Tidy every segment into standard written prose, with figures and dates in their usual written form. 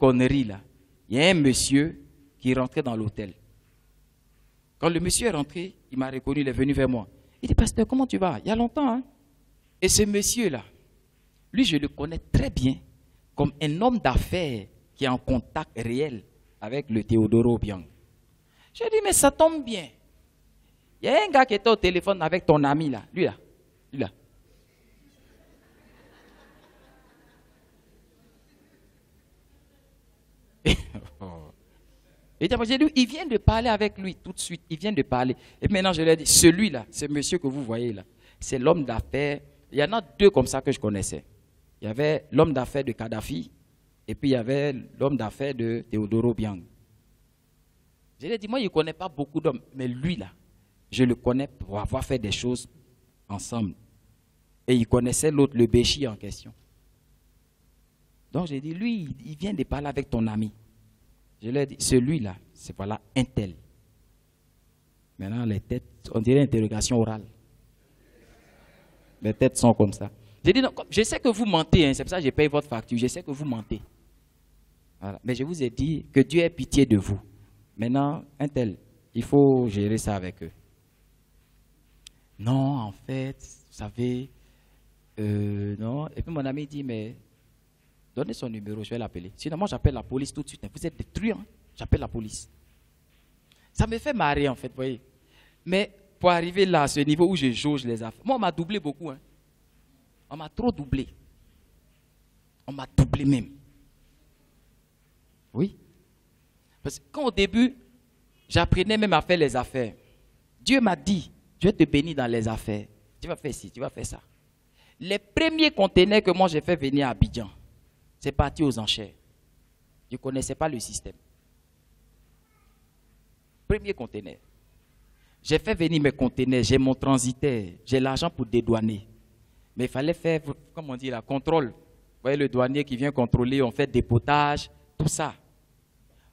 connerie là, il y a un monsieur qui rentrait dans l'hôtel. Quand le monsieur est rentré, il m'a reconnu, il est venu vers moi. Il dit, pasteur, comment tu vas? Il y a longtemps, hein? Et ce monsieur-là, lui, je le connais très bien comme un homme d'affaires qui est en contact réel avec le Teodoro Obiang. J'ai dit, mais ça tombe bien. Il y a un gars qui était au téléphone avec ton ami là, lui là, lui là. Et j'ai dit, il vient de parler avec lui tout de suite, il vient de parler. Et maintenant je lui ai dit, celui-là, ce monsieur que vous voyez là, c'est l'homme d'affaires. Il y en a deux comme ça que je connaissais. Il y avait l'homme d'affaires de Kadhafi, et puis il y avait l'homme d'affaires de Teodoro Obiang. Je lui ai dit, moi je ne connais pas beaucoup d'hommes, mais lui là, je le connais pour avoir fait des choses ensemble. Et il connaissait l'autre, le Béchi en question. Donc j'ai dit, lui, il vient de parler avec ton ami. Je lui ai dit, celui-là, c'est voilà un tel. Maintenant, les têtes, on dirait interrogation orale. Les têtes sont comme ça. J'ai dit, non, je sais que vous mentez, hein, c'est pour ça que j'ai payé votre facture, je sais que vous mentez. Voilà. Mais je vous ai dit que Dieu ait pitié de vous. Maintenant, un tel, il faut gérer ça avec eux. Non, en fait, vous savez, non. Et puis mon ami dit, mais donnez son numéro, je vais l'appeler. Sinon, moi, j'appelle la police tout de suite. Vous êtes des truands, j'appelle la police. Ça me fait marrer, en fait, vous voyez. Mais pour arriver là, à ce niveau où je jauge les affaires, moi, on m'a doublé beaucoup. Hein. On m'a trop doublé. On m'a doublé même. Oui. Parce que quand au début, j'apprenais même à faire les affaires, Dieu m'a dit, je vais te bénir dans les affaires. Tu vas faire ci, tu vas faire ça. Les premiers conteneurs que moi j'ai fait venir à Abidjan, c'est parti aux enchères. Je ne connaissais pas le système. Premier conteneur. J'ai fait venir mes conteneurs, j'ai mon transitaire, j'ai l'argent pour dédouaner. Mais il fallait faire, comment on dit, la contrôle. Vous voyez le douanier qui vient contrôler, on fait dépotage, tout ça.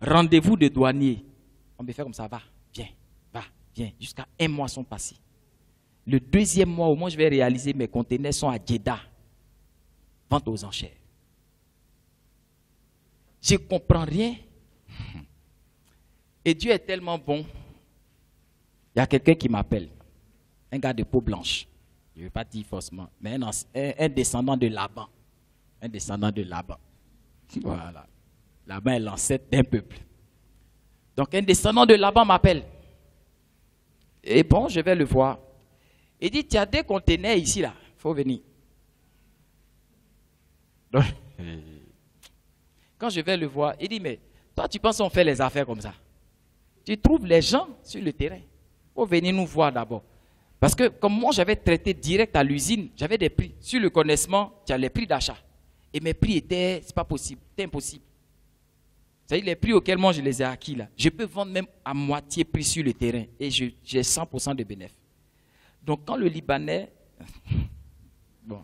Rendez-vous de douanier. On me fait comme ça, va, viens, jusqu'à 1 mois sont passés. Le deuxième mois, au moins, je vais réaliser mes conteneurs sont à Jeddah. Vente aux enchères. Je ne comprends rien. Et Dieu est tellement bon. Il y a quelqu'un qui m'appelle. Un gars de peau blanche. Je ne veux pas dire forcément, mais un descendant de Laban. Un descendant de Laban. Voilà. Laban est l'ancêtre d'un peuple. Donc un descendant de Laban m'appelle. Et bon, je vais le voir. Il dit, tu as des conteneurs ici, là. Il faut venir. Donc, quand je vais le voir, il dit, mais toi, tu penses qu'on fait les affaires comme ça? Tu trouves les gens sur le terrain. Il faut venir nous voir d'abord. Parce que comme moi, j'avais traité direct à l'usine, j'avais des prix. Sur le connaissement, tu as les prix d'achat. Et mes prix étaient, c'est pas possible, c'était impossible. C'est-à-dire les prix auxquels moi je les ai acquis là, je peux vendre même à moitié prix sur le terrain et j'ai 100% de bénéfice. Donc quand le Libanais, bon,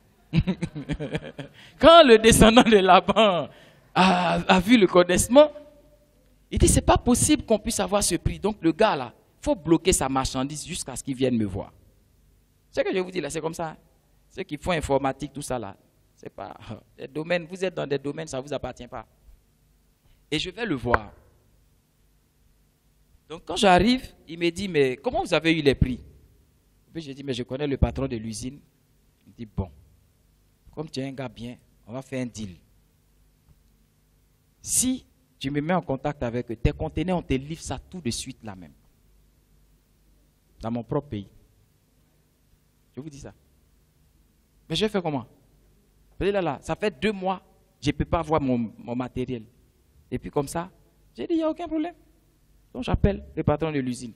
quand le descendant de Laban a vu le connaissement, il dit c'est pas possible qu'on puisse avoir ce prix. Donc le gars là, il faut bloquer sa marchandise jusqu'à ce qu'il vienne me voir. Ce que je vous dis là, c'est comme ça. Ceux qui font informatique, tout ça là, c'est pas des domaines, vous êtes dans des domaines, ça ne vous appartient pas. Et je vais le voir. Donc quand j'arrive, il me dit, mais comment vous avez eu les prix? Et puis je dis, mais je connais le patron de l'usine. Il me dit, bon, comme tu es un gars bien, on va faire un deal. Si tu me mets en contact avec eux, tes conteneurs, on te livre ça tout de suite là même. Dans mon propre pays. Je vous dis ça. Mais je vais faire comment? Là, ça fait 2 mois, je ne peux pas avoir mon matériel. Et puis comme ça, j'ai dit, il n'y a aucun problème. Donc j'appelle le patron de l'usine.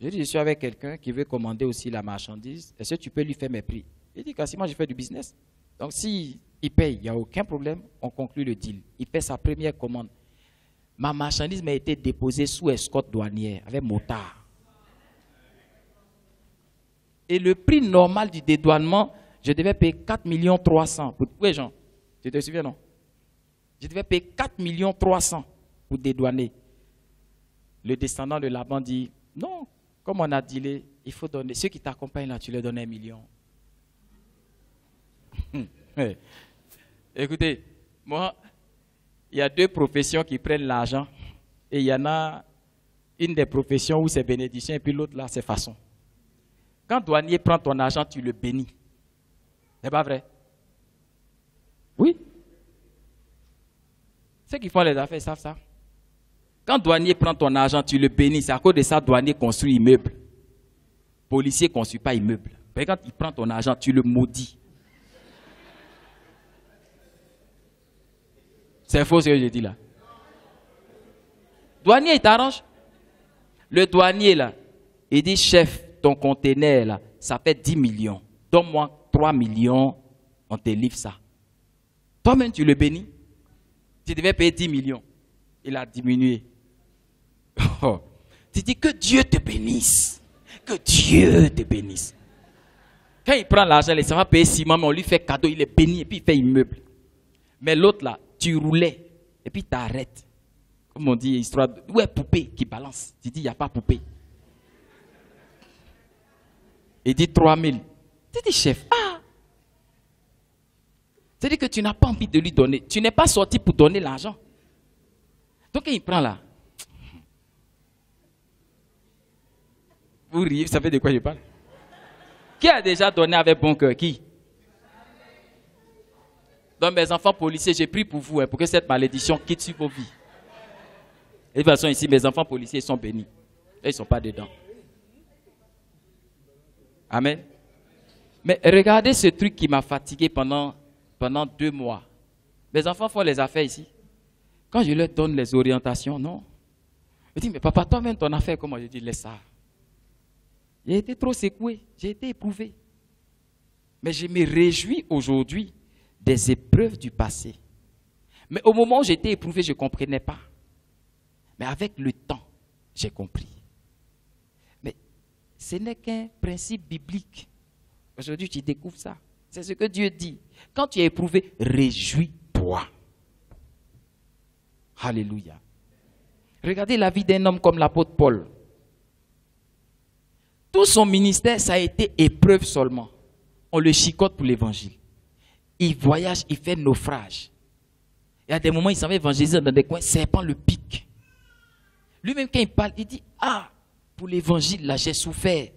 J'ai dit, je suis avec quelqu'un qui veut commander aussi la marchandise. Est-ce que tu peux lui faire mes prix? Il dit, quasiment, j'ai fait du business. Donc s'il paye, il n'y a aucun problème, on conclut le deal. Il fait sa première commande. Ma marchandise m'a été déposée sous escorte douanière avec motard. Et le prix normal du dédouanement, je devais payer 4 300 000. Oui, Jean, tu te souviens, non? Je devais payer 4 300 000 pour dédouaner. Le descendant de Laban dit, non, comme on a dit, il faut donner, ceux qui t'accompagnent là, tu leur donnes 1 million. Écoutez, moi, Il y a deux professions qui prennent l'argent. Et il y en a une des professions où c'est bénédiction et puis l'autre là, c'est façon. Quand douanier prend ton argent, tu le bénis. C'est pas vrai? Oui. Ceux qui font les affaires, ils savent ça. Quand douanier prend ton argent, tu le bénis. C'est à cause de ça douanier construit immeuble. Policier ne construit pas immeuble. Mais quand il prend ton argent, tu le maudis. C'est faux ce que je dis là. Douanier, il t'arrange. Le douanier là, il dit, chef, ton conteneur là, ça fait 10 millions. Donne-moi 3 millions, on te livre ça. Toi-même, tu le bénis. Tu devais payer 10 millions. Il a diminué. Oh. Tu dis que Dieu te bénisse. Que Dieu te bénisse. Quand il prend l'argent, il va payer 6 mois, mais on lui fait cadeau, il est béni et puis il fait immeuble. Mais l'autre là, tu roulais et puis tu arrêtes. Comme on dit, histoire de... Où est poupée qui balance? Tu dis, il n'y a pas poupée. Il dit 3000. Tu dis, chef, c'est-à-dire que tu n'as pas envie de lui donner. Tu n'es pas sorti pour donner l'argent. Donc il prend là. Vous riez, vous savez de quoi je parle? Qui a déjà donné avec bon cœur? Qui? Donc mes enfants policiers, j'ai pris pour vous, pour que cette malédiction quitte sur vos vies. Et de toute façon ici, mes enfants policiers, ils sont bénis. Et ils ne sont pas dedans. Amen. Mais regardez ce truc qui m'a fatigué pendant 2 mois. Mes enfants font les affaires ici. Quand je leur donne les orientations, non. Je dis, mais papa, toi-même, ton affaire, comment? Je dis, laisse ça. J'ai été trop secoué, j'ai été éprouvé. Mais je me réjouis aujourd'hui des épreuves du passé. Mais au moment où j'étais éprouvé, je ne comprenais pas. Mais avec le temps, j'ai compris. Mais ce n'est qu'un principe biblique. Aujourd'hui, tu découvres ça. C'est ce que Dieu dit. Quand tu es éprouvé, réjouis-toi. Alléluia. Regardez la vie d'un homme comme l'apôtre Paul. Tout son ministère, ça a été épreuve seulement. On le chicote pour l'évangile. Il voyage, il fait naufrage. Et à des moments, il s'en va évangéliser dans des coins, serpent le pique. Lui-même, quand il parle, il dit, pour l'évangile, là, j'ai souffert.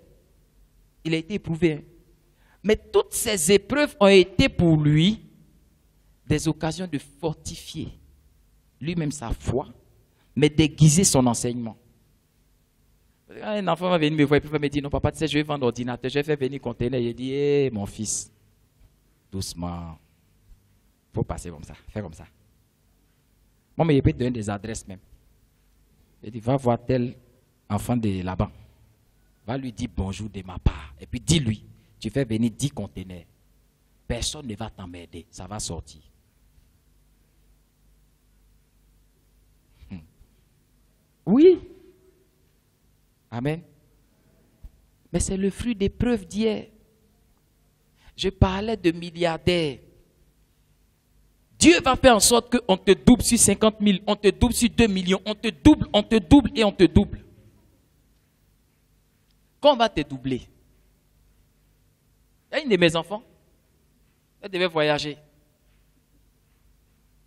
Il a été éprouvé. Hein. Mais toutes ces épreuves ont été pour lui des occasions de fortifier lui-même sa foi, mais d'aiguiser son enseignement. Un enfant va venir me voir et puis va me dire, non papa, tu sais, je vais vendre l'ordinateur, je vais faire venir conteneur. Il dit, hé mon fils, doucement, il faut passer comme ça, fais comme ça. Moi, mais il peut te donner des adresses même. Il dit, va voir tel enfant de là-bas. Va lui dire bonjour de ma part. Et puis dis-lui, tu fais venir 10 conteneurs. Personne ne va t'emmerder, ça va sortir. Oui. Amen. Mais c'est le fruit des preuves d'hier. Je parlais de milliardaires. Dieu va faire en sorte qu'on te double sur 50 000, on te double sur 2 millions, on te double et on te double. Quand on va te doubler, il y a une de mes enfants, elle devait voyager.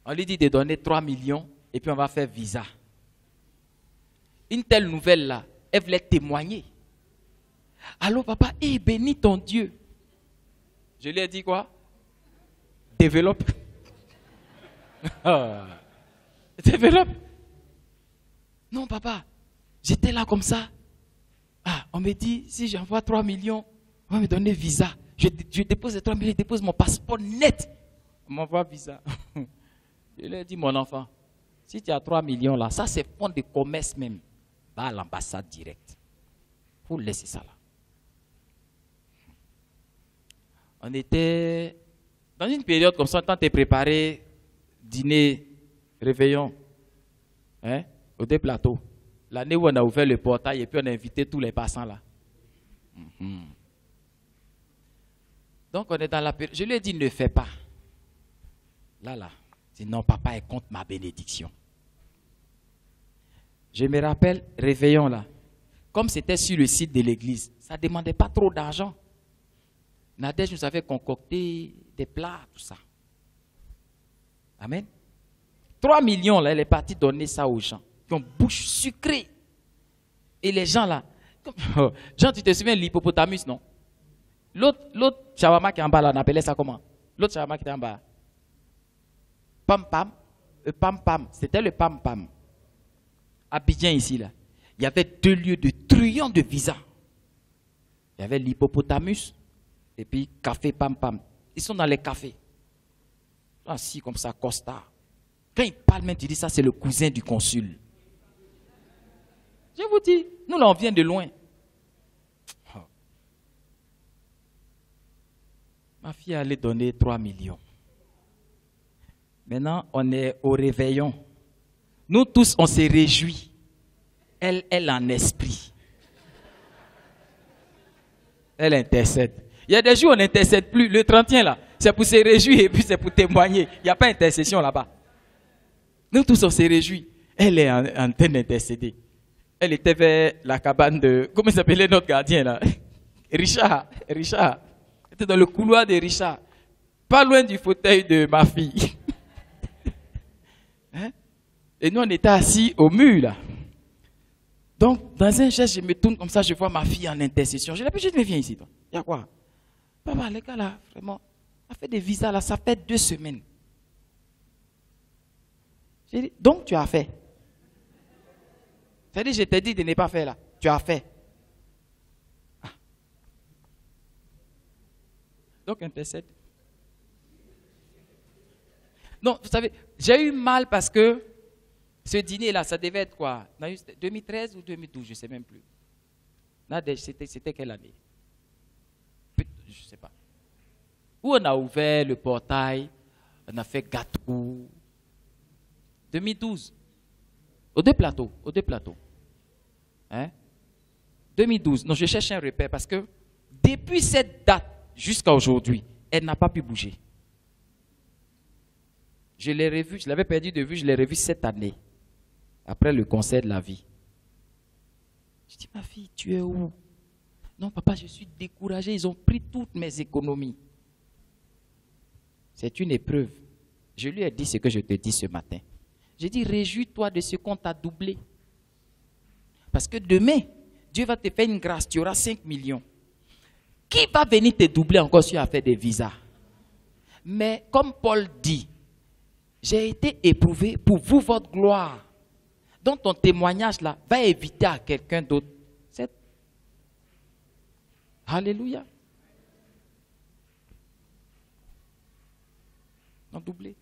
On lui dit de donner 3 millions et puis on va faire visa. Une telle nouvelle là, elle voulait témoigner. Allô papa, bénis ton Dieu. Je lui ai dit quoi? Développe. Développe. Non papa, j'étais là comme ça. On me dit, si j'envoie 3 millions, on va me donner visa. Je dépose les 3 millions, je dépose mon passeport net. On m'envoie visa. Je lui ai dit, mon enfant, si tu as 3 millions là, ça c'est fonds de commerce même. Va à l'ambassade directe. Il faut laisser ça là. On était dans une période comme ça, quand tu es préparé, dîner, réveillon, au deux plateaux. L'année où on a ouvert le portail et puis on a invité tous les passants là. Donc on est dans la période. Je lui ai dit, ne fais pas. Là. Sinon papa est contre ma bénédiction. Je me rappelle, réveillon là. Comme c'était sur le site de l'église, ça ne demandait pas trop d'argent. Nadège nous avait concocté des plats, tout ça. Amen. 3 millions, là, elle est partie donner ça aux gens qui ont bouche sucrée. Et les gens là, Jean, tu te souviens de l'hippopotamus, non? L'autre shawarma qui est en bas là, on appelait ça comment? L'autre shawarma qui était en bas. Pam pam. Pam pam. C'était le pam pam. Abidjan ici là. Il y avait 2 lieux de truands de visa. Il y avait l'hippopotamus et puis café pam pam. Ils sont dans les cafés. Assis comme ça, costard. Quand ils parlent même, tu dis ça, c'est le cousin du consul. Je vous dis, nous là, on vient de loin. Oh. Ma fille allait donner 3 millions. Maintenant, on est au réveillon. Nous tous, on s'est réjouis. Elle en esprit. Elle intercède. Il y a des jours où on n'intercède plus. Le 31 là, c'est pour se réjouir et puis c'est pour témoigner. Il n'y a pas d'intercession là-bas. Nous tous, on s'est réjouis. Elle est en train d'intercéder. Elle était vers la cabane de... Comment s'appelait notre gardien là? Richard. Richard. Elle était dans le couloir de Richard. Pas loin du fauteuil de ma fille. Hein? Et nous, on était assis au mur là. Donc, dans un geste, je me tourne comme ça, je vois ma fille en intercession. Je lui dis, mais viens ici, toi. Il y a quoi? Papa, les gars là, vraiment, on a fait des visas là, ça fait 2 semaines. J'ai dit, donc tu as fait. C'est-à-dire, je t'ai dit de ne pas faire là. Tu as fait. Ah. Donc, intercède. Non, vous savez, j'ai eu mal parce que ce dîner-là, ça devait être quoi? 2013 ou 2012, je ne sais même plus. C'était quelle année? Je ne sais pas. Où on a ouvert le portail, on a fait gâteau. 2012. Aux deux plateaux. Hein? 2012. Non, je cherche un repère parce que depuis cette date jusqu'à aujourd'hui, elle n'a pas pu bouger. Je l'ai revu, je l'avais perdu de vue, je l'ai revu cette année, après le concert de la vie. Je dis, ma fille, tu es où? Non, papa, je suis découragé, ils ont pris toutes mes économies. C'est une épreuve. Je lui ai dit ce que je te dis ce matin. J'ai dit, réjouis-toi de ce qu'on t'a doublé. Parce que demain, Dieu va te faire une grâce, tu auras 5 millions. Qui va venir te doubler encore si tu as fait des visas? Mais comme Paul dit, j'ai été éprouvé pour vous, votre gloire. Donc ton témoignage là va éviter à quelqu'un d'autre. Alléluia. Non, doublé.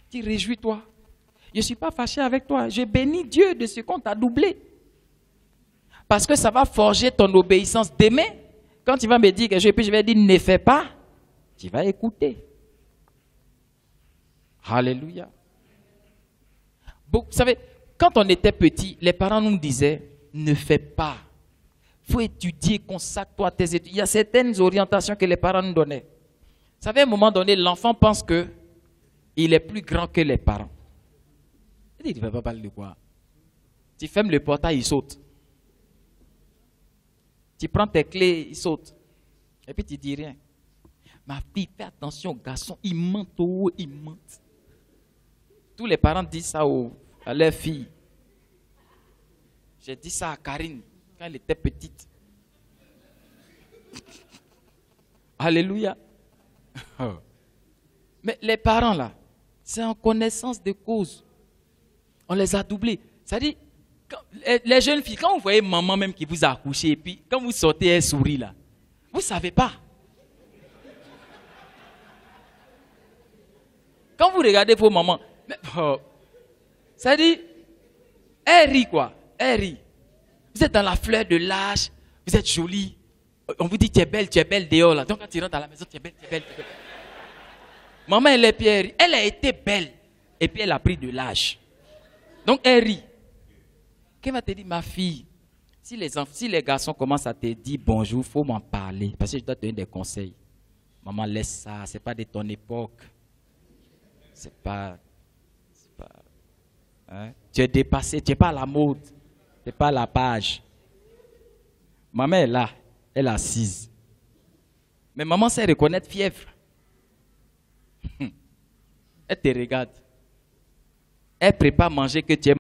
Dis, réjouis-toi. Je ne suis pas fâché avec toi. Je bénis Dieu de ce qu'on t'a doublé. Parce que ça va forger ton obéissance. Demain, quand tu vas me dire quelque chose, puis je vais dire ne fais pas, tu vas écouter. Alléluia. Vous savez, quand on était petit, les parents nous disaient ne fais pas. Il faut étudier, consacre-toi à tes études. Il y a certaines orientations que les parents nous donnaient. Vous savez, à un moment donné, l'enfant pense qu'il est plus grand que les parents. Il dit, tu ne vas pas parler de quoi? Tu fermes le portail, il saute. Tu prends tes clés, il saute. Et puis tu dis rien. Ma fille, fais attention, garçon, il ment au haut, il ment. Tous les parents disent ça à leurs filles. J'ai dit ça à Karine quand elle était petite. Alléluia. Mais les parents là, c'est en connaissance de cause. On les a doublés. C'est-à-dire, les jeunes filles, quand vous voyez maman même qui vous a accouché, et puis quand vous sortez, elle sourit là, vous ne savez pas. Quand vous regardez vos mamans, c'est-à-dire, elle rit quoi, elle rit. Vous êtes dans la fleur de l'âge, vous êtes jolie. On vous dit tu es belle dehors là. Donc quand tu rentres à la maison, tu es belle, tu es belle. Maman, elle est pierre. Elle a été belle. Et puis elle a pris de l'âge. Donc elle rit. Qu'elle va te dire, ma fille, si les garçons commencent à te dire bonjour, il faut m'en parler. Parce que je dois te donner des conseils. Maman, laisse ça, ce n'est pas de ton époque. C'est pas hein? Tu es dépassé, tu n'es pas à la mode. Tu n'es pas à la page. Maman est là, elle est assise. Mais maman sait reconnaître fièvre. Elle te regarde. Elle prépare manger que tu aimes